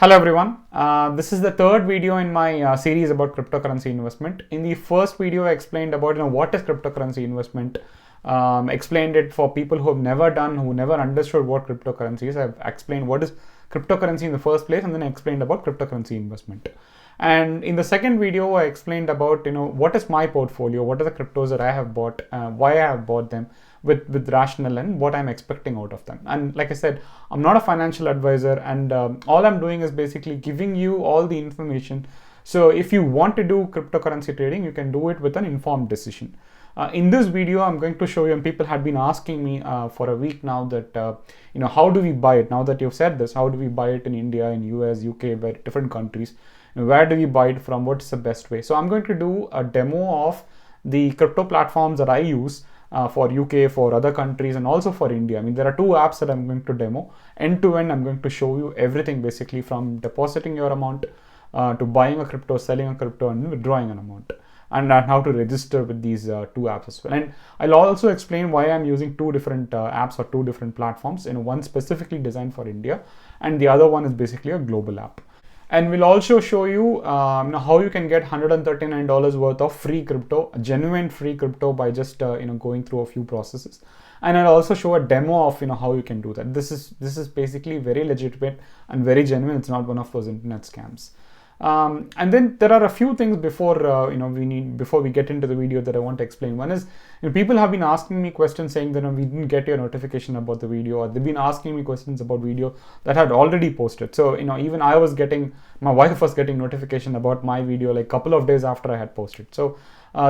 Hello everyone, this is the third video in my series about cryptocurrency investment. In the first video I explained about what is cryptocurrency investment, explained it for people who have never done, who never understood what cryptocurrency is. I've explained what is cryptocurrency in the first place, and then I explained about cryptocurrency investment. And in the second video I explained about what is my portfolio, what are the cryptos that I have bought, why I have bought them with rational, and what I'm expecting out of them. And like I said, I'm not a financial advisor, and all I'm doing is basically giving you all the information. So if you want to do cryptocurrency trading, you can do it with an informed decision. In this video, I'm going to show you, and people had been asking me for a week now that, how do we buy it? Now that you've said this, how do we buy it in India, in US, UK, where different countries? Where do we buy it from? What's the best way? So I'm going to do a demo of the crypto platforms that I use for UK, for other countries, and also for India. I mean, there are two apps that I'm going to demo. End to end, I'm going to show you everything, basically from depositing your amount to buying a crypto, selling a crypto, and withdrawing an amount, and how to register with these two apps as well. And I'll also explain why I'm using two different apps or two different platforms. One specifically designed for India, and the other one is basically a global app. And we'll also show you how you can get $139 worth of free crypto, genuine free crypto, by just going through a few processes. And I'll also show a demo of how you can do that. This is basically very legitimate and very genuine. It's not one of those internet scams. And then there are a few things before we get into the video that I want to explain. One is, people have been asking me questions saying that we didn't get your notification about the video, or they've been asking me questions about video that had already posted. So even my wife was getting notification about my video like a couple of days after I had posted. So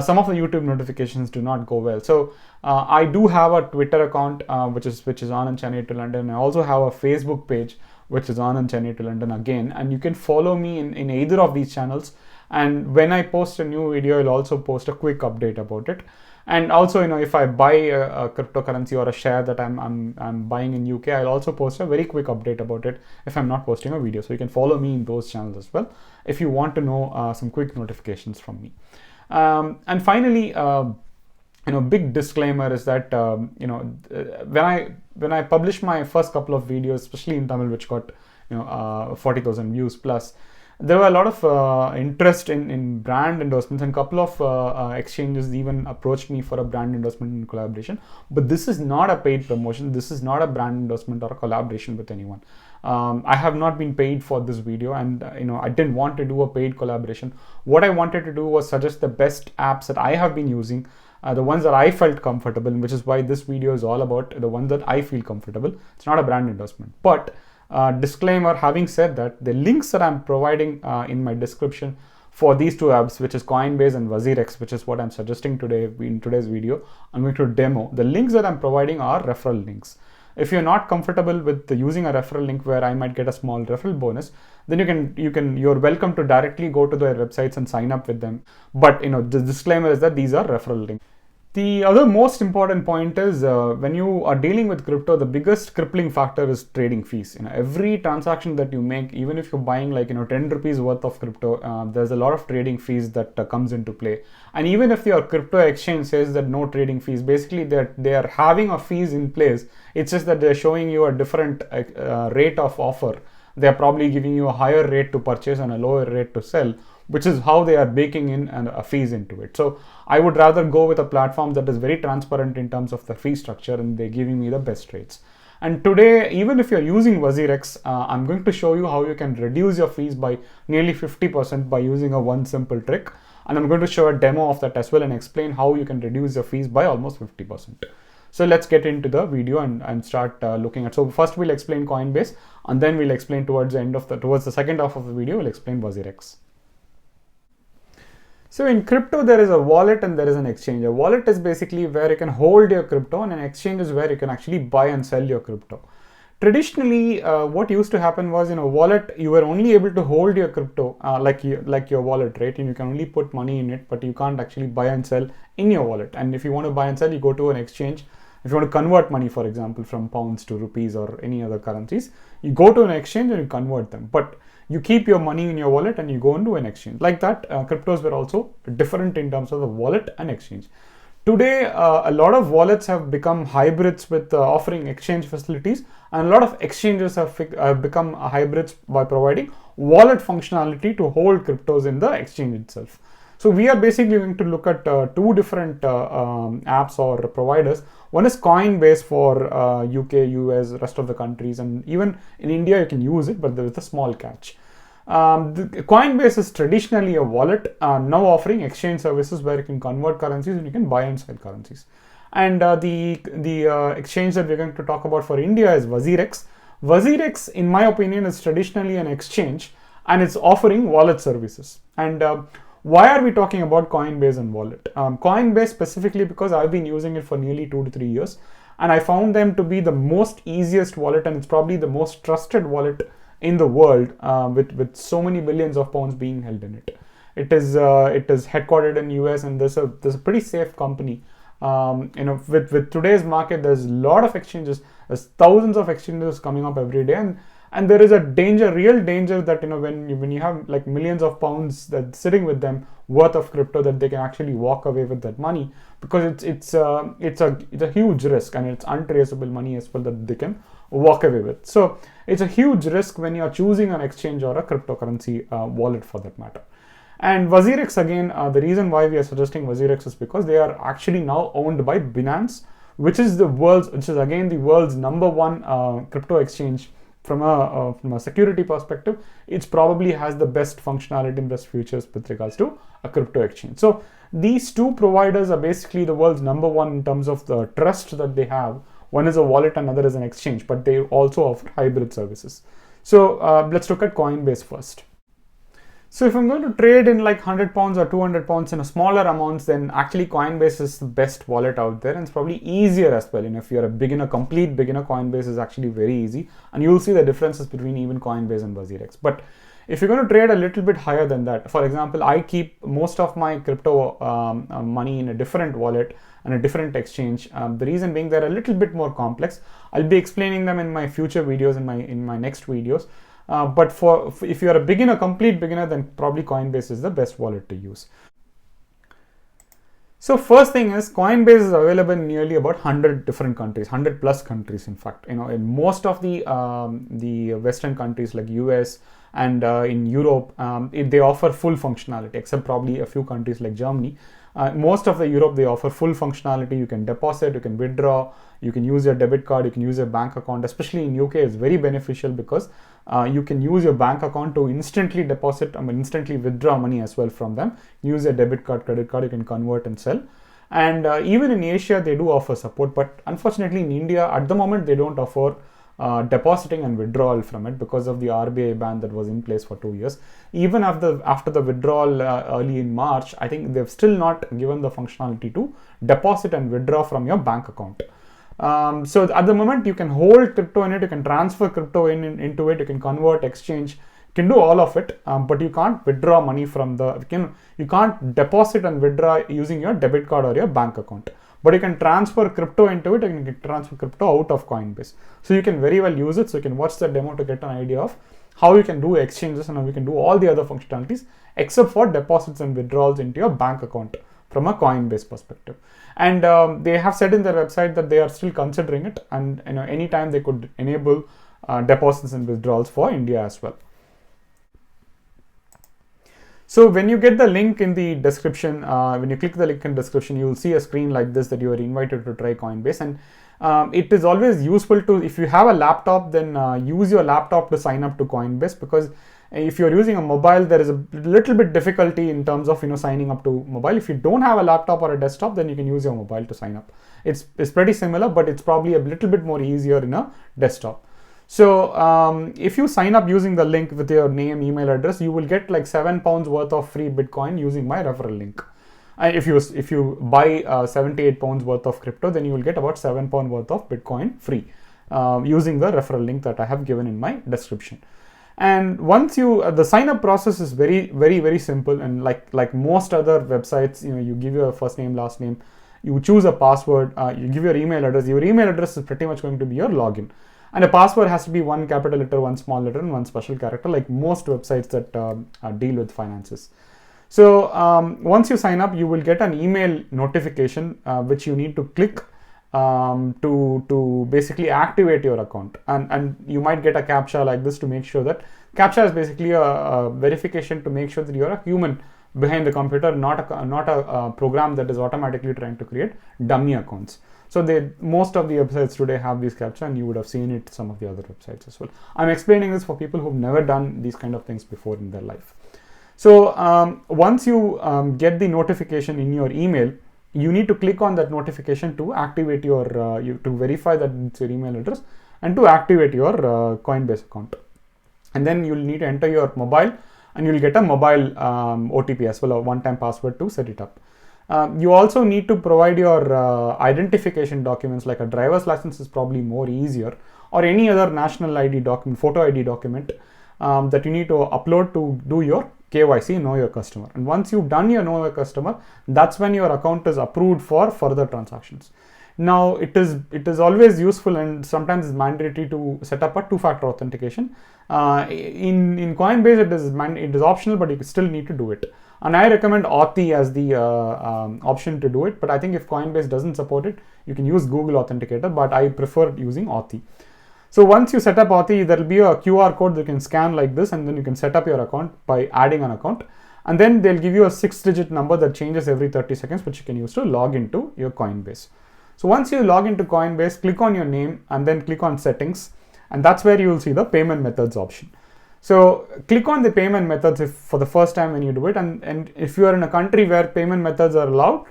some of the YouTube notifications do not go well. So I do have a Twitter account which is Anand Chennai to London. I also have a Facebook page which is Anand Chennai to London again, and you can follow me in either of these channels. And when I post a new video, I'll also post a quick update about it. And also, if I buy a cryptocurrency or a share that I'm buying in UK, I'll also post a very quick update about it if I'm not posting a video. So you can follow me in those channels as well if you want to know some quick notifications from me. And finally, big disclaimer is that when I published my first couple of videos, especially in Tamil, which got 40,000 views plus, there were a lot of interest in brand endorsements, and a couple of exchanges even approached me for a brand endorsement and collaboration. But this is not a paid promotion. This is not a brand endorsement or a collaboration with anyone. I have not been paid for this video, and I didn't want to do a paid collaboration. What I wanted to do was suggest the best apps that I have been using, the ones that I felt comfortable, which is why this video is all about the ones that I feel comfortable. It's not a brand endorsement. But disclaimer, having said that, the links that I'm providing in my description for these two apps, which is Coinbase and Wazirx, which is what I'm suggesting today in today's video, I'm going to demo. The links that I'm providing are referral links. If you're not comfortable with using a referral link where I might get a small referral bonus, then you're welcome to directly go to their websites and sign up with them. But the disclaimer is that these are referral links. The other most important point is when you are dealing with crypto, the biggest crippling factor is trading fees. Every transaction that you make, even if you're buying 10 rupees worth of crypto, there's a lot of trading fees that comes into play. And even if your crypto exchange says that no trading fees, basically they are having a fees in place. It's just that they're showing you a different rate of offer. They're probably giving you a higher rate to purchase and a lower rate to sell, which is how they are baking in a fees into it. So I would rather go with a platform that is very transparent in terms of the fee structure, and they're giving me the best rates. And today, even if you're using Wazirx, I'm going to show you how you can reduce your fees by nearly 50% by using one simple trick. And I'm going to show a demo of that as well and explain how you can reduce your fees by almost 50%. So let's get into the video and start looking at. So first we'll explain Coinbase, and then we'll explain towards the second half of the video, we'll explain Wazirx. So in crypto, there is a wallet and there is an exchange. A wallet is basically where you can hold your crypto, and an exchange is where you can actually buy and sell your crypto. Traditionally, what used to happen was, wallet, you were only able to hold your crypto like your wallet, right? And you can only put money in it, but you can't actually buy and sell in your wallet. And if you want to buy and sell, you go to an exchange. If you want to convert money, for example, from pounds to rupees or any other currencies, you go to an exchange and you convert them. But you keep your money in your wallet and you go into an exchange. Like that, cryptos were also different in terms of the wallet and exchange. Today, a lot of wallets have become hybrids with offering exchange facilities, and a lot of exchanges have become hybrids by providing wallet functionality to hold cryptos in the exchange itself. So we are basically going to look at two different apps or providers. One is Coinbase for UK, US, rest of the countries, and even in India you can use it, but there is a small catch. Coinbase is traditionally a wallet, now offering exchange services where you can convert currencies and you can buy and sell currencies. And the exchange that we're going to talk about for India is Wazirx. Wazirx, in my opinion, is traditionally an exchange and it's offering wallet services. And why are we talking about Coinbase and wallet? Coinbase specifically because I've been using it for nearly 2 to 3 years, and I found them to be the most easiest wallet, and it's probably the most trusted wallet in the world, with so many billions of pounds being held in it. It is headquartered in US, and there's a pretty safe company. With today's market, there's a lot of exchanges. There's thousands of exchanges coming up every day, and there is a real danger that when you have like millions of pounds that's sitting with them worth of crypto, that they can actually walk away with that money, because it's a huge risk, and it's untraceable money as well that they can walk away with. So it's a huge risk when you're choosing an exchange or a cryptocurrency wallet for that matter. And Wazirx, again, the reason why we are suggesting Wazirx is because they are actually now owned by Binance, which is again the world's #1 crypto exchange. From a security perspective, it probably has the best functionality and best features with regards to a crypto exchange. So these two providers are basically the world's #1 in terms of the trust that they have. One is a wallet, another is an exchange, but they also offer hybrid services. So let's look at Coinbase first. So if I'm going to trade in like 100 pounds or 200 pounds in a smaller amounts, then actually Coinbase is the best wallet out there, and it's probably easier as well. If you're a beginner, complete beginner, Coinbase is actually very easy, and you'll see the differences between even Coinbase and Wazirx. But if you're going to trade a little bit higher than that, for example, I keep most of my crypto money in a different wallet and a different exchange. The reason being they're a little bit more complex. I'll be explaining them in my future videos, in my next videos. But if you're a beginner, complete beginner, then probably Coinbase is the best wallet to use. So first thing is, Coinbase is available in nearly about 100 different countries, 100 plus countries in fact. In most of the Western countries like US and in Europe, they offer full functionality, except probably a few countries like Germany. Most of the Europe, they offer full functionality. You can deposit, you can withdraw, you can use your debit card, you can use your bank account. Especially in UK, it's very beneficial because you can use your bank account to instantly deposit, instantly withdraw money as well from them. Use your debit card, credit card, you can convert and sell. And even in Asia, they do offer support, but unfortunately in India, at the moment, they don't offer depositing and withdrawal from it because of the RBI ban that was in place for 2 years. Even after the withdrawal early in March, I think they've still not given the functionality to deposit and withdraw from your bank account. So at the moment, you can hold crypto in it, you can transfer crypto into it, you can convert, exchange, you can do all of it, but you can't withdraw money from you can't deposit and withdraw using your debit card or your bank account. But you can transfer crypto into it, and you can transfer crypto out of Coinbase. So you can very well use it. So you can watch the demo to get an idea of how you can do exchanges and how you can do all the other functionalities except for deposits and withdrawals into your bank account from a Coinbase perspective. And they have said in their website that they are still considering it, and anytime they could enable deposits and withdrawals for India as well. So when you get the link in the description, when you click the link in the description, you will see a screen like this that you are invited to try Coinbase. And it is always useful to, if you have a laptop, then use your laptop to sign up to Coinbase, because if you're using a mobile, there is a little bit difficulty in terms of signing up to mobile. If you don't have a laptop or a desktop, then you can use your mobile to sign up. It's pretty similar, but it's probably a little bit more easier in a desktop. So if you sign up using the link with your name, email address, you will get like £7 worth of free Bitcoin using my referral link. And if you buy £78 worth of crypto, then you will get about £7 worth of Bitcoin free using the referral link that I have given in my description. And once the sign up process is very, very, very simple. And like most other websites, you give your first name, last name, you choose a password, you give your email address. Your email address is pretty much going to be your login. And a password has to be one capital letter, one small letter, and one special character, like most websites that deal with finances. So once you sign up, you will get an email notification which you need to click to basically activate your account, and you might get a captcha like this to make sure that captcha is basically a verification to make sure that you're a human behind the computer, not a program that is automatically trying to create dummy accounts. So most of the websites today have these captcha, and you would have seen it some of the other websites as well. I'm explaining this for people who've never done these kind of things before in their life. So once you get the notification in your email, you need to click on that notification to activate your to verify that it's your email address and to activate your Coinbase account. And then you'll need to enter your mobile, and you'll get a mobile OTP as well, a one-time password to set it up. You also need to provide your identification documents, like a driver's license is probably more easier, or any other national ID document, photo ID document that you need to upload to do your KYC, know your customer. And once you've done your know your customer, that's when your account is approved for further transactions. Now it is always useful and sometimes it's mandatory to set up a two-factor authentication. In Coinbase it is optional, but you still need to do it. And I recommend Authy as the option to do it. But I think if Coinbase doesn't support it, you can use Google Authenticator, but I prefer using Authy. So once you set up Authy, there will be a QR code that you can scan like this, and then you can set up your account by adding an account. And then they'll give you a 6-digit number that changes every 30 seconds, which you can use to log into your Coinbase. So once you log into Coinbase, click on your name and then click on settings, and that's where you will see the payment methods option. So click on the payment methods for the first time when you do it, and if you are in a country where payment methods are allowed,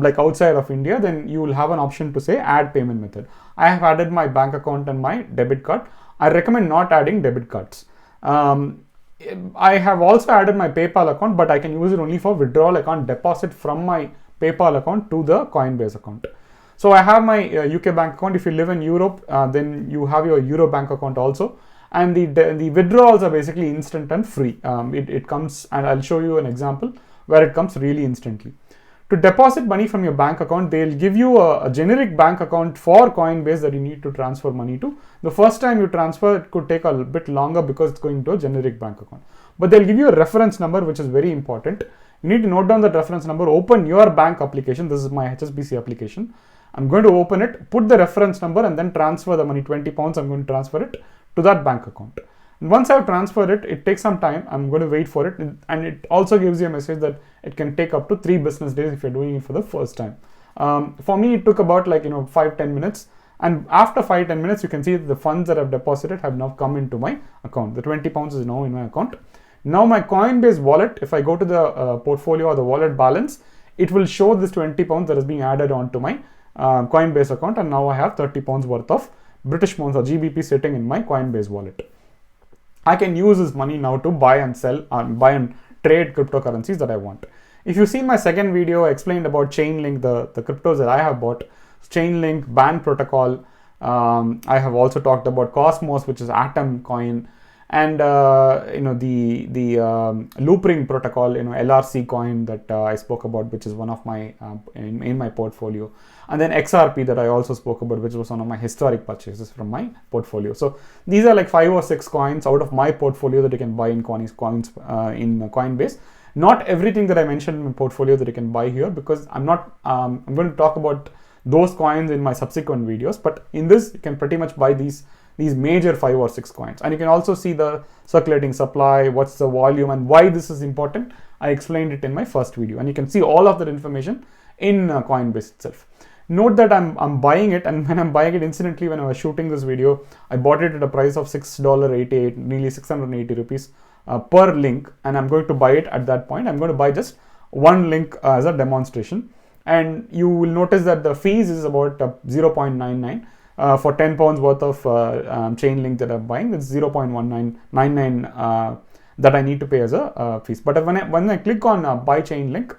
like outside of India, then you will have an option to say add payment method. I have added my bank account and my debit card. I recommend not adding debit cards. I have also added my PayPal account, but I can use it only for withdrawal. I can't deposit from my PayPal account to the Coinbase account. So I have my UK bank account. If you live in Europe, then you have your Euro bank account also. And the withdrawals are basically instant and free. It comes, and I'll show you an example where it comes really instantly. To deposit money from your bank account, they'll give you a generic bank account for Coinbase that you need to transfer money to. The first time you transfer, it could take a bit longer because it's going to a generic bank account. But they'll give you a reference number, which is very important. You need to note down that reference number, open your bank application. This is my HSBC application. I'm going to open it, put the reference number, and then transfer the money, 20 pounds. I'm going to transfer it to that bank account. And once I've transferred it, it takes some time. I'm going to wait for it. And it also gives you a message that it can take up to 3 business days if you're doing it for the first time. For me, it took about 5-10 minutes. And after 5-10 minutes, you can see that the funds that I've deposited have now come into my account. The 20 pounds is now in my account. Now my Coinbase wallet, if I go to the portfolio or the wallet balance, it will show this 20 pounds that is being added onto my Coinbase account. And now I have 30 pounds worth of British pounds or GBP sitting in my Coinbase wallet. I can use this money now to buy and sell, buy and trade cryptocurrencies that I want. If you see my second video, I explained about Chainlink, the cryptos that I have bought. Chainlink, Band Protocol. I have also talked about Cosmos, which is Atom coin, and the Loopring protocol, LRC coin that I spoke about, which is one of my in my portfolio, and then XRP that I also spoke about, which was one of my historic purchases from my portfolio. So these are like 5 or 6 coins out of my portfolio that you can buy in coins in Coinbase. Not everything that I mentioned in my portfolio that you can buy here, because I'm going to talk about those coins in my subsequent videos, but in this you can pretty much buy these major 5 or 6 coins, and you can also see the circulating supply, what's the volume, and why this is important. I explained it in my first video, and you can see all of that information in Coinbase itself. Note that I'm buying it, and when I'm buying it, incidentally, when I was shooting this video, I bought it at a price of $6.88, nearly 680 rupees per link, and I'm going to buy it at that point. I'm going to buy just one link as a demonstration, and you will notice that the fees is about 0.99. For 10 pounds worth of Chainlink that I'm buying, it's 0.1999 that I need to pay as a fees. But when I click on buy Chainlink,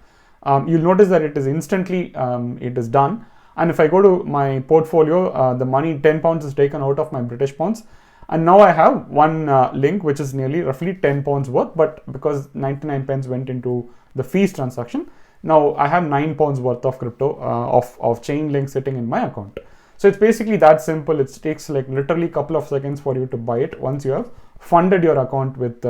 you'll notice that it is instantly it is done. And if I go to my portfolio, the money 10 pounds is taken out of my British pounds, and now I have one link which is nearly roughly 10 pounds worth. But because 99 pence went into the fees transaction, now I have 9 pounds worth of crypto of Chainlink sitting in my account. So it's basically that simple. It takes like literally a couple of seconds for you to buy it once you have funded your account with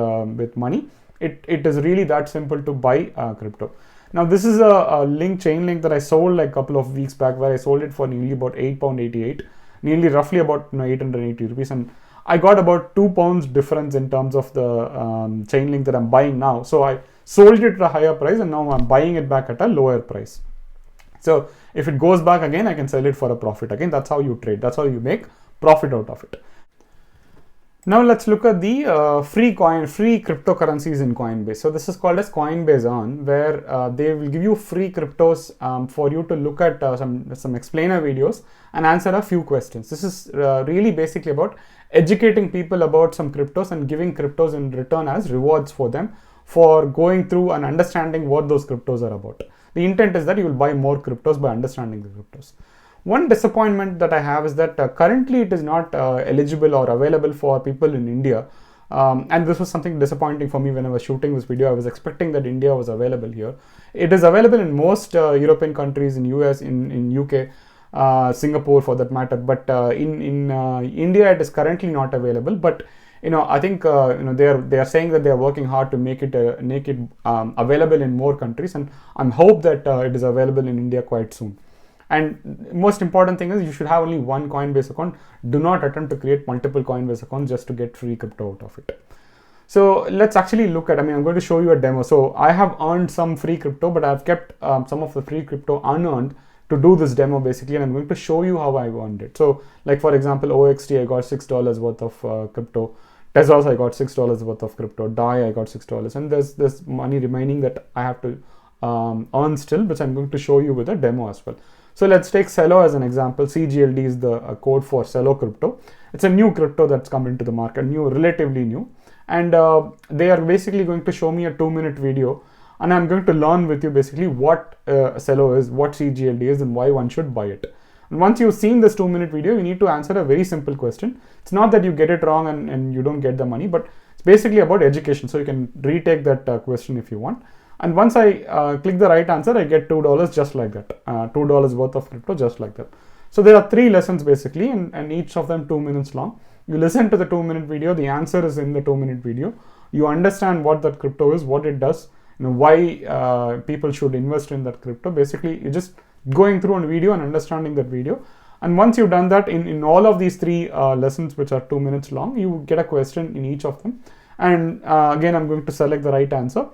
money, it is really that simple to buy crypto. Now this is a chain link that I sold like a couple of weeks back, where I sold it for nearly about £8.88, nearly roughly about 880 rupees, and I got about £2 difference in terms of the chain link that I'm buying now. So I sold it at a higher price, and now I'm buying it back at a lower price. So if it goes back again, I can sell it for a profit again. That's how you trade. That's how you make profit out of it. Now let's look at the free cryptocurrencies in Coinbase. So this is called as Coinbase Earn, where they will give you free cryptos for you to look at some explainer videos and answer a few questions. This is really basically about educating people about some cryptos and giving cryptos in return as rewards for them for going through and understanding what those cryptos are about. The intent is that you will buy more cryptos by understanding the cryptos. One disappointment that I have is that currently it is not eligible or available for people in India. And this was something disappointing for me when I was shooting this video. I was expecting that India was available here. It is available in most European countries, in US, in UK, Singapore for that matter. But in India, it is currently not available. But I think they are saying that they are working hard to make it available in more countries, and I'm hope that it is available in India quite soon. And most important thing is you should have only one Coinbase account. Do not attempt to create multiple Coinbase accounts just to get free crypto out of it. So let's actually look at, I'm going to show you a demo. So I have earned some free crypto, but I've kept some of the free crypto unearned to do this demo basically, and I'm going to show you how I earned it. So like for example, OXT, I got $6 worth of crypto. Tezos, I got $6 worth of crypto. DAI, I got $6. And there's money remaining that I have to earn still, which I'm going to show you with a demo as well. So let's take Celo as an example. CGLD is the code for Celo crypto. It's a new crypto that's come into the market, relatively new. And they are basically going to show me a 2-minute video. And I'm going to learn with you basically what Celo is, what CGLD is, and why one should buy it. And once you've seen this 2-minute video, you need to answer a very simple question. It's not that you get it wrong and you don't get the money, but it's basically about education. So you can retake that question if you want. And once I click the right answer, I get $2 just like that. $2 worth of crypto just like that. So there are 3 lessons basically, and each of them 2 minutes long. You listen to the 2-minute video, the answer is in the 2-minute video. You understand what that crypto is, what it does, why people should invest in that crypto. Basically, you're just going through a video and understanding that video. And once you've done that in all of these 3 lessons, which are 2 minutes long, you get a question in each of them. And again, I'm going to select the right answer.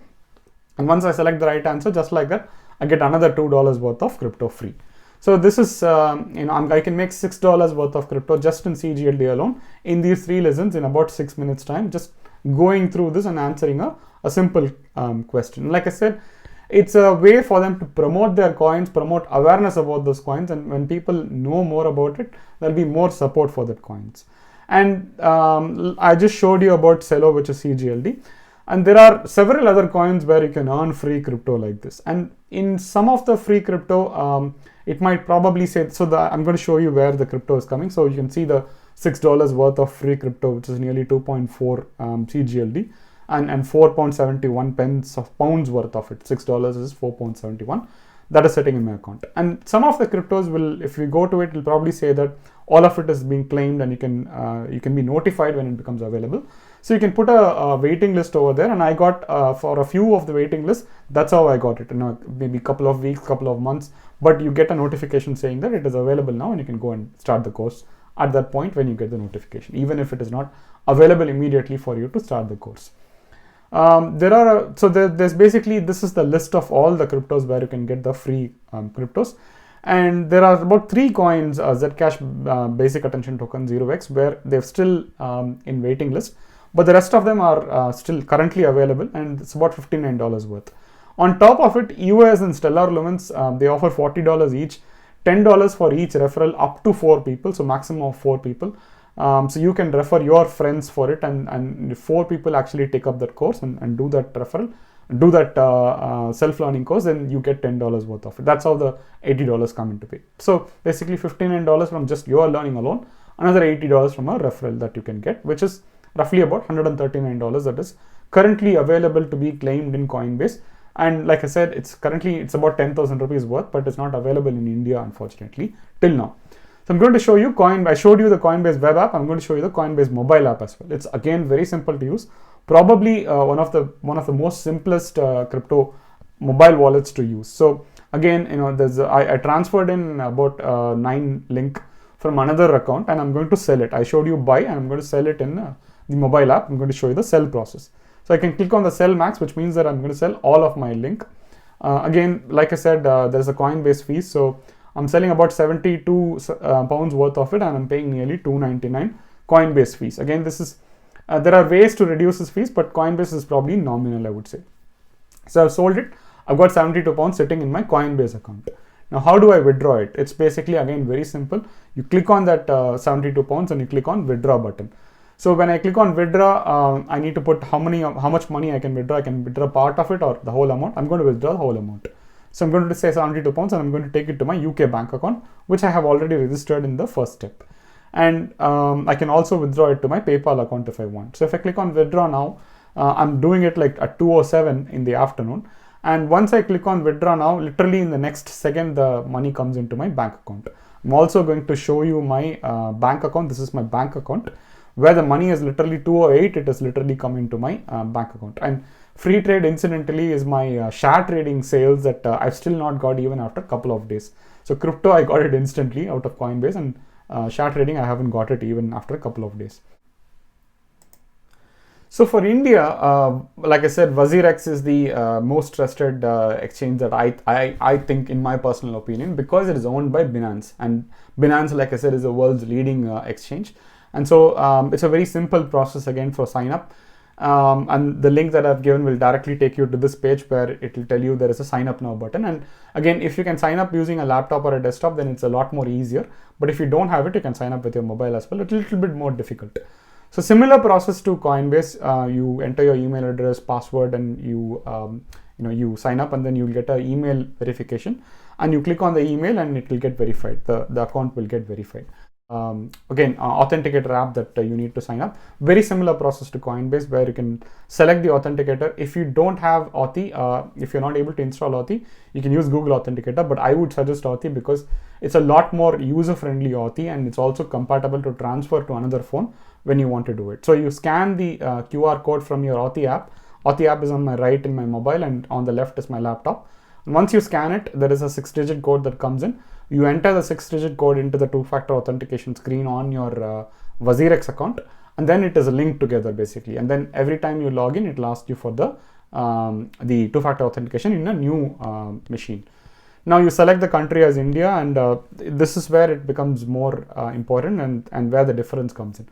And once I select the right answer, just like that, I get another $2 worth of crypto free. So this is, I can make $6 worth of crypto just in CGLD alone in these 3 lessons in about 6 minutes time, just going through this and answering a simple question. Like I said, it's a way for them to promote their coins, promote awareness about those coins. And when people know more about it, there'll be more support for that coins. And I just showed you about Celo, which is CGLD. And there are several other coins where you can earn free crypto like this. And in some of the free crypto, it might probably say, I'm going to show you where the crypto is coming. So you can see the $6 worth of free crypto, which is nearly 2.4 CGLD, and 4.71 pounds worth of it. $6 is 4.71. That is sitting in my account. And some of the cryptos will, if we go to it, will probably say that all of it is being claimed, and you can be notified when it becomes available. So you can put a waiting list over there, and I got for a few of the waiting lists, that's how I got it. Maybe a couple of weeks, couple of months, but you get a notification saying that it is available now, and you can go and start the course at that point when you get the notification, even if it is not available immediately for you to start the course. There's basically, this is the list of all the cryptos where you can get the free cryptos. And there are about 3 coins, Zcash basic attention token 0x, where they're still in waiting list, but the rest of them are still currently available, and it's about $59 worth. On top of it, EOS and Stellar Lumens, they offer $40 each, $10 for each referral up to 4 people, so maximum of 4 people. So you can refer your friends for it, and if 4 people actually take up that course and do that referral, do that self-learning course, then you get $10 worth of it. That's how the $80 come into pay. So basically $59 from just your learning alone, another $80 from a referral that you can get, which is roughly about $139 that is currently available to be claimed in Coinbase. And like I said, it's about 10,000 rupees worth, but it's not available in India, unfortunately, till now. So I'm going to show you I showed you the Coinbase web app. I'm going to show you the Coinbase mobile app as well. It's again very simple to use. Probably one of the most simplest crypto mobile wallets to use. So again, there's I transferred in about 9 link from another account, and I'm going to sell it. I showed you buy, and I'm going to sell it in the mobile app. I'm going to show you the sell process. So I can click on the sell max, which means that I'm going to sell all of my link. Again, like I said, there's a Coinbase fee. So I'm selling about 72 pounds worth of it, and I'm paying nearly 299 Coinbase fees. Again, this is there are ways to reduce this fees, but Coinbase is probably nominal, I would say. So I've sold it. I've got 72 pounds sitting in my Coinbase account. Now, how do I withdraw it? It's basically, again, very simple. You click on that 72 pounds and you click on withdraw button. So when I click on withdraw, I need to put how much money I can withdraw. I can withdraw part of it or the whole amount. I'm going to withdraw the whole amount. So I'm going to say 72 pounds and I'm going to take it to my UK bank account, which I have already registered in the first step. And I can also withdraw it to my PayPal account if I want. So if I click on withdraw now, I'm doing it like at 2:07 in the afternoon. And once I click on withdraw now, literally in the next second, the money comes into my bank account. I'm also going to show you my bank account. This is my bank account where the money is literally 208. It is literally come into my bank account. And free trade, incidentally, is my share trading sales that I've still not got even after a couple of days. So crypto, I got it instantly out of Coinbase, and share trading, I haven't got it even after a couple of days. So for India, like I said, Wazirx is the most trusted exchange that I think, in my personal opinion, because it is owned by Binance. And Binance, like I said, is the world's leading exchange. And so it's a very simple process again for sign up. And the link that I've given will directly take you to this page where it will tell you there is a sign up now button. And again, if you can sign up using a laptop or a desktop, then it's a lot more easier. But if you don't have it, you can sign up with your mobile as well. It's a little bit more difficult. So similar process to Coinbase, you enter your email address, password, and you sign up, and then you'll get an email verification, and you click on the email and it will get verified. The account will get verified. Again, Authenticator app that you need to sign up. Very similar process to Coinbase, where you can select the Authenticator. If you don't have Authi, if you're not able to install Authi, you can use Google Authenticator, but I would suggest Authi because it's a lot more user-friendly Authi, and it's also compatible to transfer to another phone when you want to do it. So you scan the QR code from your Authi app. Authi app is on my right in my mobile, and on the left is my laptop. And once you scan it, there is a 6-digit code that comes in. You enter the 6-digit code into the two-factor authentication screen on your Wazirx account, and then it is linked together basically. And then every time you log in, it will ask you for the two-factor authentication in a new machine. Now you select the country as India, and this is where it becomes more important and where the difference comes in.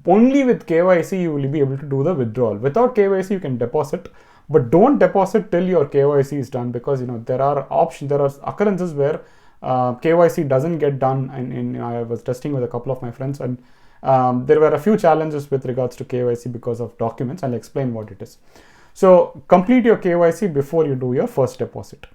Only with KYC you will be able to do the withdrawal. Without KYC you can deposit, but don't deposit till your KYC is done, because there are occurrences where KYC doesn't get done. And I was testing with a couple of my friends, and there were a few challenges with regards to KYC because of documents. I'll explain what it is. So complete your KYC before you do your first deposit.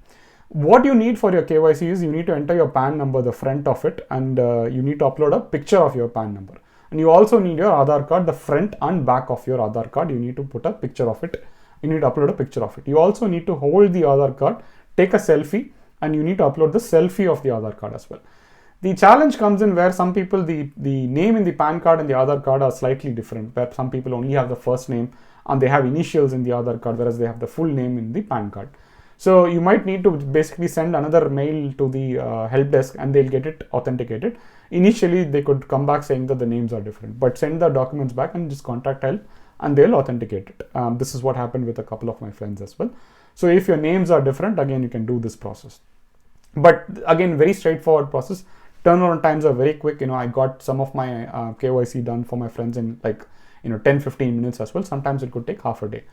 What you need for your KYC is you need to enter your PAN number, the front of it, and you need to upload a picture of your PAN number. And you also need your Aadhaar card, the front and back of your Aadhaar card. You need to put a picture of it. You need to upload a picture of it. You also need to hold the Aadhaar card, take a selfie, and you need to upload the selfie of the Aadhaar card as well. The challenge comes in where some people, the name in the PAN card and the Aadhaar card are slightly different, where some people only have the first name and they have initials in the Aadhaar card, whereas they have the full name in the PAN card. So you might need to basically send another mail to the help desk, and they'll get it authenticated. Initially, they could come back saying that the names are different, but send the documents back and just contact help and they'll authenticate it. This is what happened with a couple of my friends as well. So if your names are different, again, you can do this process. But again, very straightforward process. Turnaround times are very quick. I got some of my KYC done for my friends in 10-15 minutes as well. Sometimes it could take half a day.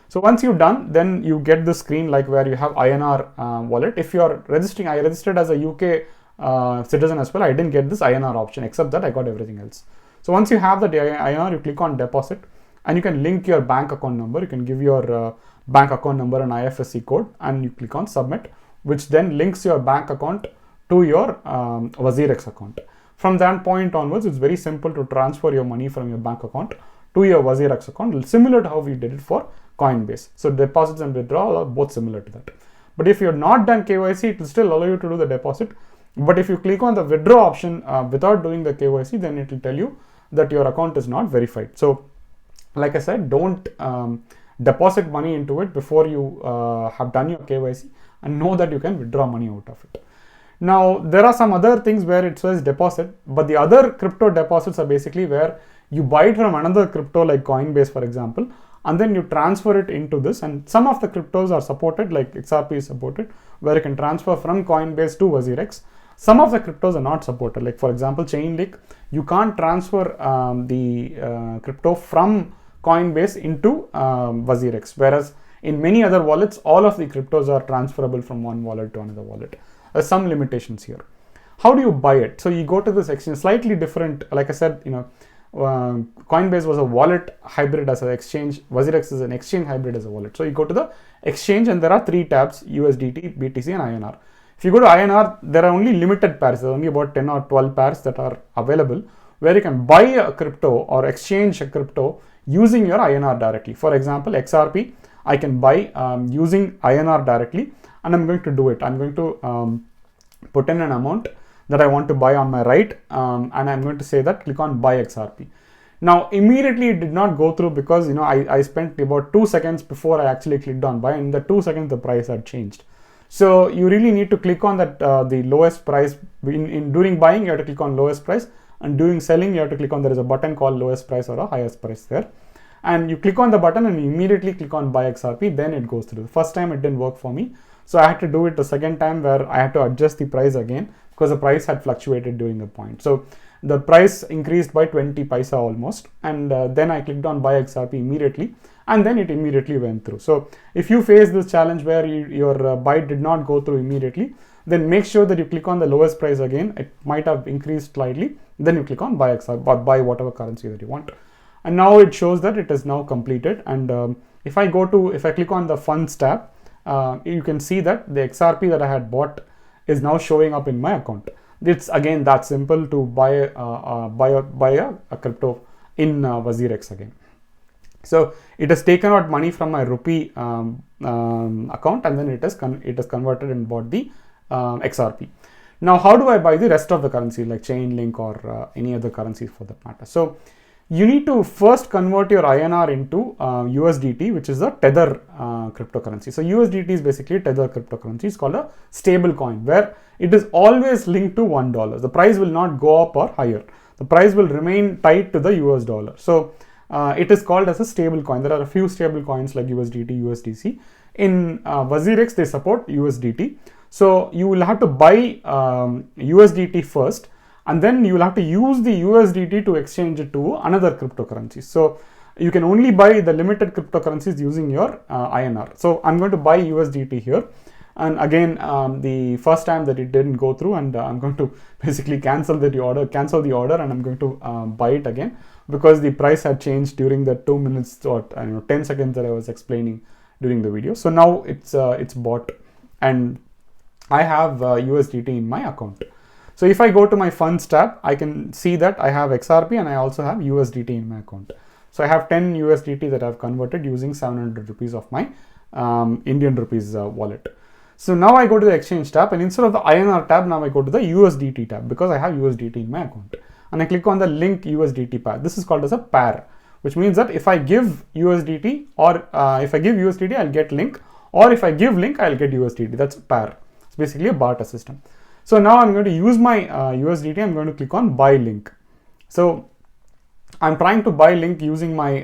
So once you're done, then you get the screen where you have INR wallet. If you're registering, I registered as a UK citizen as well. I didn't get this INR option, except that I got everything else. So once you have the INR, you click on deposit, and you can link your bank account number. You can give your bank account number and IFSC code, and you click on submit, which then links your bank account to your Wazirx account. From that point onwards, it's very simple to transfer your money from your bank account to your Wazirx account, similar to how we did it for Coinbase. So deposits and withdrawal are both similar to that. But if you're not done KYC, it will still allow you to do the deposit. But if you click on the withdraw option without doing the KYC, then it will tell you that your account is not verified. So like I said, don't deposit money into it before you have done your KYC and know that you can withdraw money out of it. Now, there are some other things where it says deposit, but the other crypto deposits are basically where you buy it from another crypto like Coinbase, for example, and then you transfer it into this. And some of the cryptos are supported, like XRP is supported, where you can transfer from Coinbase to Wazirx. Some of the cryptos are not supported, like for example, Chainlink. You can't transfer the crypto from Coinbase into Wazirx, whereas in many other wallets, all of the cryptos are transferable from one wallet to another wallet. There's some limitations here. How do you buy it? So you go to this exchange, slightly different. Like I said, Coinbase was a wallet hybrid as an exchange. Wazirx is an exchange hybrid as a wallet. So you go to the exchange and there are 3 tabs: USDT, BTC and INR. If you go to INR, there are only limited pairs. There are only about 10 or 12 pairs that are available where you can buy a crypto or exchange a crypto using your INR directly. For example, XRP, I can buy using INR directly, and I'm going to do it. I'm going to put in an amount that I want to buy on my right, and I'm going to say that click on buy XRP. Now immediately it did not go through because I spent about 2 seconds before I actually clicked on buy, and in the 2 seconds the price had changed. So you really need to click on that the lowest price. During buying you have to click on lowest price, and during selling you have to click on, there is a button called lowest price or a highest price there, and you click on the button and you immediately click on buy XRP, then it goes through. The first time it didn't work for me, so I had to do it the second time where I had to adjust the price again because the price had fluctuated during the point. So the price increased by 20 paisa almost, and then I clicked on buy XRP immediately, and then it immediately went through. So if you face this challenge where your buy did not go through immediately, then make sure that you click on the lowest price again. It might have increased slightly, then you click on buy XRP or buy whatever currency that you want. And now it shows that it is now completed. And if I click on the funds tab, you can see that the XRP that I had bought is now showing up in my account. It's again that simple to buy a crypto in Wazirx again. So it has taken out money from my rupee account, and then it is converted and bought the XRP. Now, how do I buy the rest of the currency like Chainlink or any other currencies for that matter? So you need to first convert your INR into USDT, which is a tether cryptocurrency. So USDT is basically a tether cryptocurrency. It's called a stable coin, where it is always linked to $1. The price will not go up or higher. The price will remain tied to the US dollar. So it is called as a stable coin. There are a few stable coins like USDT, USDC. In Wazirx, they support USDT. So you will have to buy USDT first, and then you will have to use the USDT to exchange it to another cryptocurrency. So you can only buy the limited cryptocurrencies using your INR. So I'm going to buy USDT here. And again, the first time that it didn't go through, and I'm going to basically cancel the order, and I'm going to buy it again because the price had changed during the 2 minutes or 10 seconds that I was explaining during the video. So now it's bought, and I have USDT in my account. So if I go to my funds tab, I can see that I have XRP and I also have USDT in my account. So I have 10 USDT that I've converted using 700 rupees of my Indian rupees wallet. So now I go to the exchange tab, and instead of the INR tab, now I go to the USDT tab because I have USDT in my account. And I click on the link USDT pair. This is called as a pair, which means that if I give USDT or if I give USDT, I'll get link, or if I give link, I'll get USDT. That's a pair. It's basically a barter system. So now I'm going to use my USDT. I'm going to click on buy link. So I'm trying to buy link using my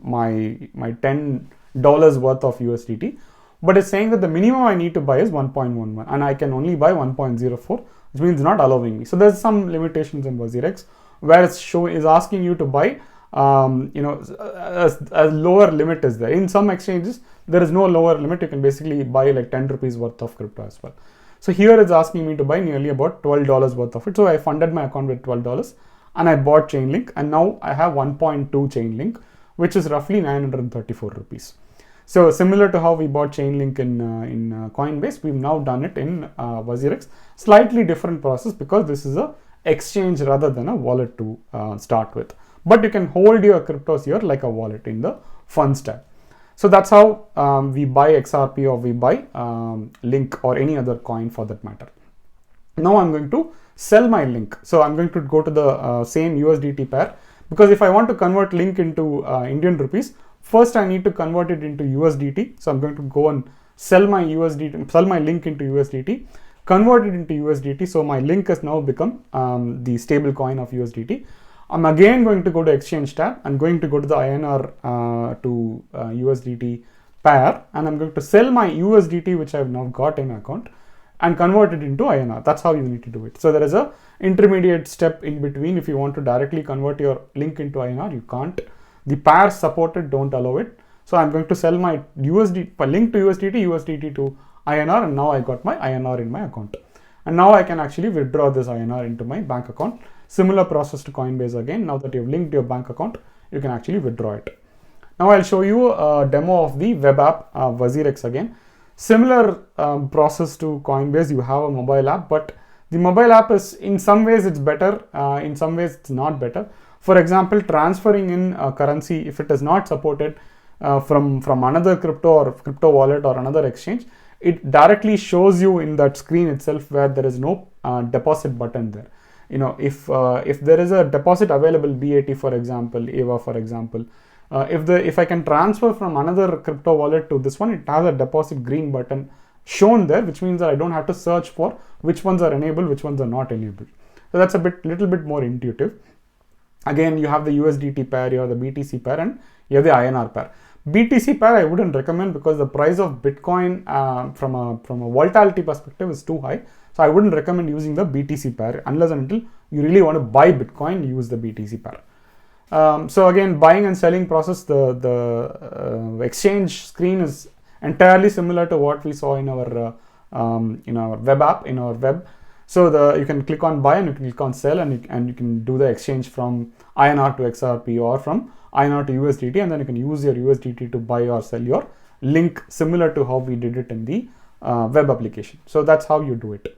my $10 worth of USDT, but it's saying that the minimum I need to buy is 1.11, and I can only buy 1.04, which means not allowing me. So there's some limitations in Wazirx where is asking you to buy a lower limit is there. In some exchanges there is no lower limit. You can basically buy like 10 rupees worth of crypto as well. So here it's asking me to buy nearly about $12 worth of it. So I funded my account with $12 and I bought Chainlink, and now I have 1.2 Chainlink, which is roughly 934 rupees. So similar to how we bought Chainlink in Coinbase, we've now done it in Wazirx. Slightly different process because this is a exchange rather than a wallet to start with. But you can hold your cryptos here like a wallet in the funds tab. So that's how we buy XRP or we buy Link or any other coin for that matter. Now I'm going to sell my link. So I'm going to go to the same USDT pair, because if I want to convert link into Indian rupees, first I need to convert it into USDT. So I'm going to go and sell my USDT, sell my link into USDT, convert it into USDT. So my link has now become the stable coin of USDT. I'm again going to go to exchange tab. I'm going to go to the INR to USDT pair, and I'm going to sell my USDT, which I've now got in my account, and convert it into INR. That's how you need to do it. So there is a intermediate step in between. If you want to directly convert your link into INR, you can't. The pairs supported don't allow it. So I'm going to sell my link to USDT to INR, and now I got my INR in my account. And now I can actually withdraw this INR into my bank account. Similar process to Coinbase again. Now that you've linked your bank account, you can actually withdraw it. Now I'll show you a demo of the web app Wazirx again. Similar process to Coinbase. You have a mobile app, but the mobile app is, in some ways it's better, in some ways it's not better. For example, transferring in currency, if it is not supported from another crypto or crypto wallet or another exchange, it directly shows you in that screen itself where there is no deposit button there. You know, if there is a deposit available, BAT for example, AVA for example, if I can transfer from another crypto wallet to this one, it has a deposit green button shown there, which means that I don't have to search for which ones are enabled, which ones are not enabled. So that's a little bit more intuitive. Again, you have the USDT pair, you have the BTC pair, and you have the INR pair. BTC pair I wouldn't recommend, because the price of Bitcoin from a volatility perspective is too high. So I wouldn't recommend using the BTC pair unless and until you really want to buy Bitcoin. Use the BTC pair. So again, buying and selling process, the exchange screen is entirely similar to what we saw in our web app, in our web. So you can click on buy and you can click on sell, and you can do the exchange from INR to XRP or from INR to USDT, and then you can use your USDT to buy or sell your link, similar to how we did it in the web application. So that's how you do it.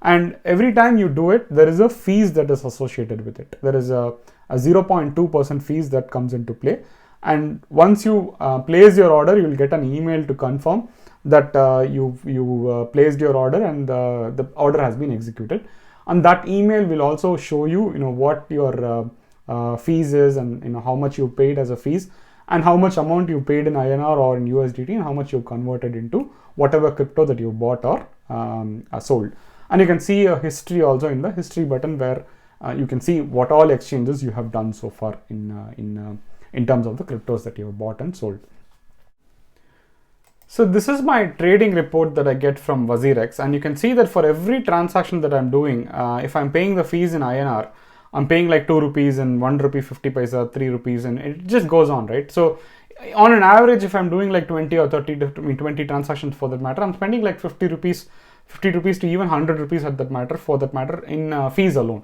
And every time you do it, there is a fees that is associated with it. There is a 0.2% fees that comes into play. And once you place your order, you will get an email to confirm that you placed your order and the order has been executed. And that email will also show you, what your fees is, and how much you paid as a fees, and how much amount you paid in INR or in USDT, and how much you converted into whatever crypto that you bought or sold. And you can see a history also in the history button, where you can see what all exchanges you have done so far in terms of the cryptos that you have bought and sold. So this is my trading report that I get from Wazirx, and you can see that for every transaction that I'm doing, if I'm paying the fees in INR, I'm paying like 2 rupees and 1 rupee 50 paisa, 3 rupees, and it just goes on, right? So on an average, if I'm doing like 20 or 30, 20 transactions for that matter, I'm spending like 50 rupees to even 100 rupees for that matter in fees alone.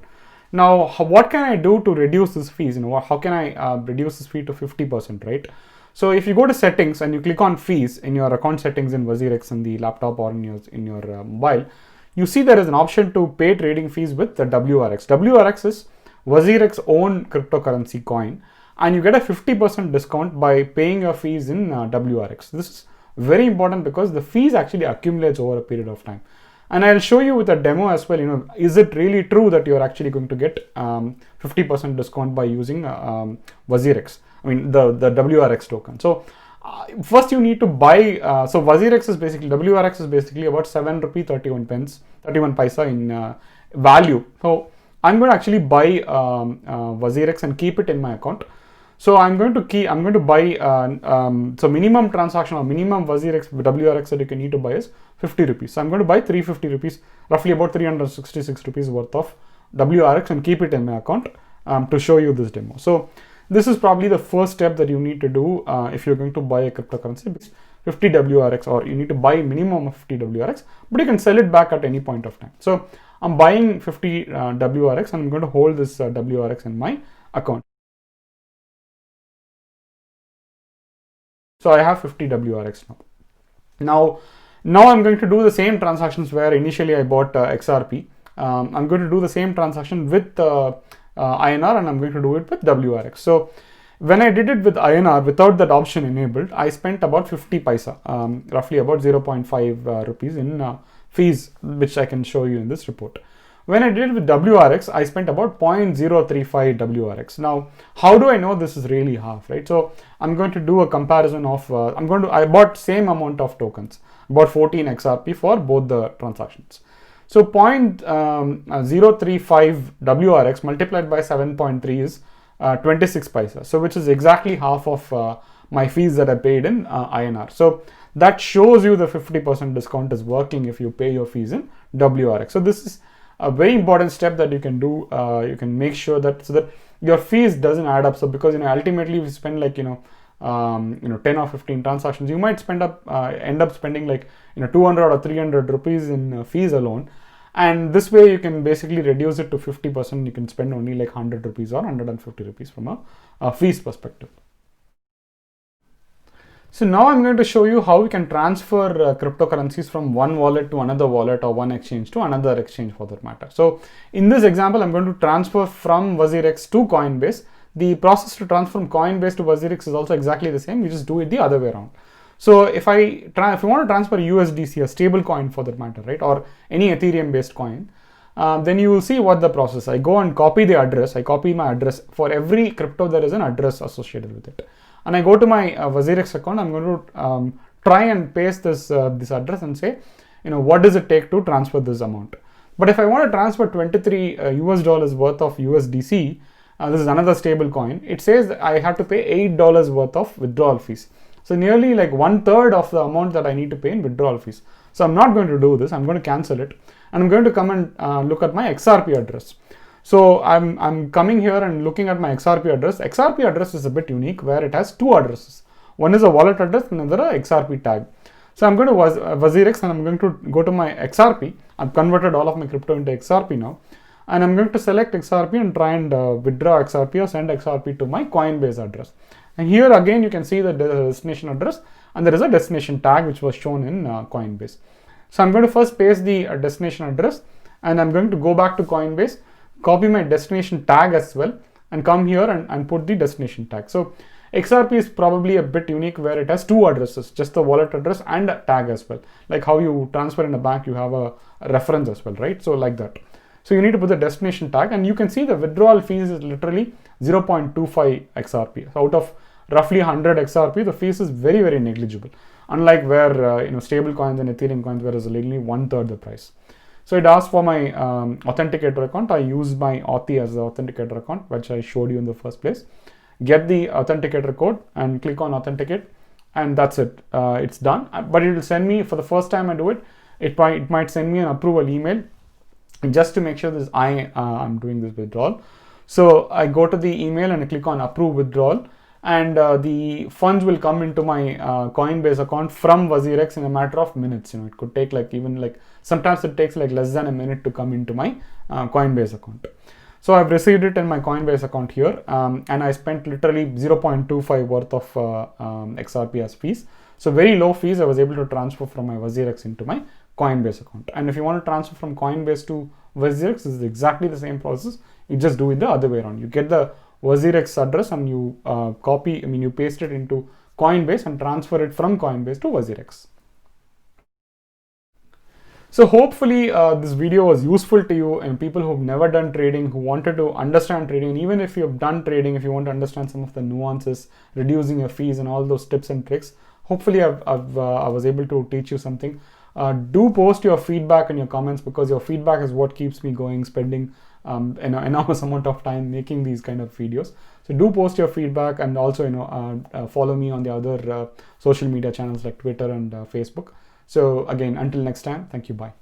Now, what can I do to reduce this fees? How can I reduce this fee to 50%, right? So if you go to settings and you click on fees in your account settings in Wazirx in the laptop or in your mobile, you see there is an option to pay trading fees with the WRX. WRX is Wazirx's own cryptocurrency coin, and you get a 50% discount by paying your fees in WRX. This is very important because the fees actually accumulates over a period of time. And I'll show you with a demo as well, is it really true that you're actually going to get 50% discount by using Wazirx, the WRX token. So first you need to buy, so WRX is basically about 7 rupee 31 paisa in value. So I'm going to actually buy Wazirx and keep it in my account. So I'm going to buy, so minimum transaction or minimum WRX that you need to buy is 50 rupees. So I'm going to buy 350 rupees, roughly about 366 rupees worth of WRX, and keep it in my account to show you this demo. So this is probably the first step that you need to do if you're going to buy a cryptocurrency, 50 WRX, or you need to buy minimum of 50 WRX, but you can sell it back at any point of time. So I'm buying 50 WRX, and I'm going to hold this WRX in my account. So I have 50 WRX now. Now I'm going to do the same transactions where initially I bought XRP. I'm going to do the same transaction with INR, and I'm going to do it with WRX. So when I did it with INR without that option enabled, I spent about 50 paisa, roughly about 0.5 rupees in fees, which I can show you in this report. When I did it with WRX, I spent about 0.035 WRX. Now, how do I know this is really half, right? So I'm going to do a comparison of, I bought same amount of tokens, about 14 XRP for both the transactions. So 0.035 WRX multiplied by 7.3 is 26 paisa. So which is exactly half of my fees that I paid in INR. So that shows you the 50% discount is working if you pay your fees in WRX. So this is a very important step that you can do. You can make sure that so that your fees doesn't add up. So because ultimately if you spend like 10 or 15 transactions, you might end up spending like 200 or 300 rupees in fees alone. And this way you can basically reduce it to 50%. You can spend only like 100 rupees or 150 rupees from a fees perspective. So now I'm going to show you how we can transfer cryptocurrencies from one wallet to another wallet or one exchange to another exchange for that matter. So in this example, I'm going to transfer from Wazirx to Coinbase. The process to transfer from Coinbase to Wazirx is also exactly the same. You just do it the other way around. So if you want to transfer USDC, a stable coin for that matter, right, or any Ethereum based coin, then you will see what the process. I go and copy the address. I copy my address. For every crypto, there is an address associated with it. And I go to my Wazirx account. I'm going to try and paste this address and say, what does it take to transfer this amount? But if I want to transfer 23 US dollars worth of USDC, this is another stable coin. It says that I have to pay $8 worth of withdrawal fees. So nearly like 1/3 of the amount that I need to pay in withdrawal fees. So I'm not going to do this. I'm going to cancel it, and I'm going to come and look at my XRP address. So I'm coming here and looking at my XRP address. XRP address is a bit unique where it has two addresses. One is a wallet address and another a XRP tag. So I'm going to Wazirx and I'm going to go to my XRP. I've converted all of my crypto into XRP now. And I'm going to select XRP and try and withdraw XRP or send XRP to my Coinbase address. And here again, you can see the destination address and there is a destination tag which was shown in Coinbase. So I'm going to first paste the destination address and I'm going to go back to Coinbase, copy my destination tag as well and come here and put the destination tag. So XRP is probably a bit unique where it has two addresses, just the wallet address and a tag as well. Like how you transfer in a bank, you have a reference as well, right? So like that. So you need to put the destination tag and you can see the withdrawal fees is literally 0.25 XRP. So out of roughly 100 XRP, the fees is very, very negligible. Unlike where, stable coins and Ethereum coins, where it's only 1/3 the price. So it asks for my Authenticator account. I use my Authi as the Authenticator account, which I showed you in the first place. Get the Authenticator code and click on Authenticate. And that's it. It's done. But it will send me, for the first time I do it, it might send me an approval email just to make sure that I'm doing this withdrawal. So I go to the email and I click on approve withdrawal and the funds will come into my Coinbase account from Wazirx in a matter of minutes. It could take sometimes it takes like less than a minute to come into my Coinbase account. So I've received it in my Coinbase account here and I spent literally 0.25 worth of XRP as fees. So very low fees I was able to transfer from my Wazirx into my Coinbase account. And if you want to transfer from Coinbase to Wazirx, this is exactly the same process. You just do it the other way around. You get the Wazirx address and you you paste it into Coinbase and transfer it from Coinbase to Wazirx. So hopefully this video was useful to you and people who've never done trading, who wanted to understand trading. And even if you've done trading, if you want to understand some of the nuances, reducing your fees and all those tips and tricks, hopefully I was able to teach you something. Do post your feedback in your comments because your feedback is what keeps me going, spending an enormous amount of time making these kind of videos. So do post your feedback and also follow me on the other social media channels like Twitter and Facebook. So again, until next time, thank you, bye.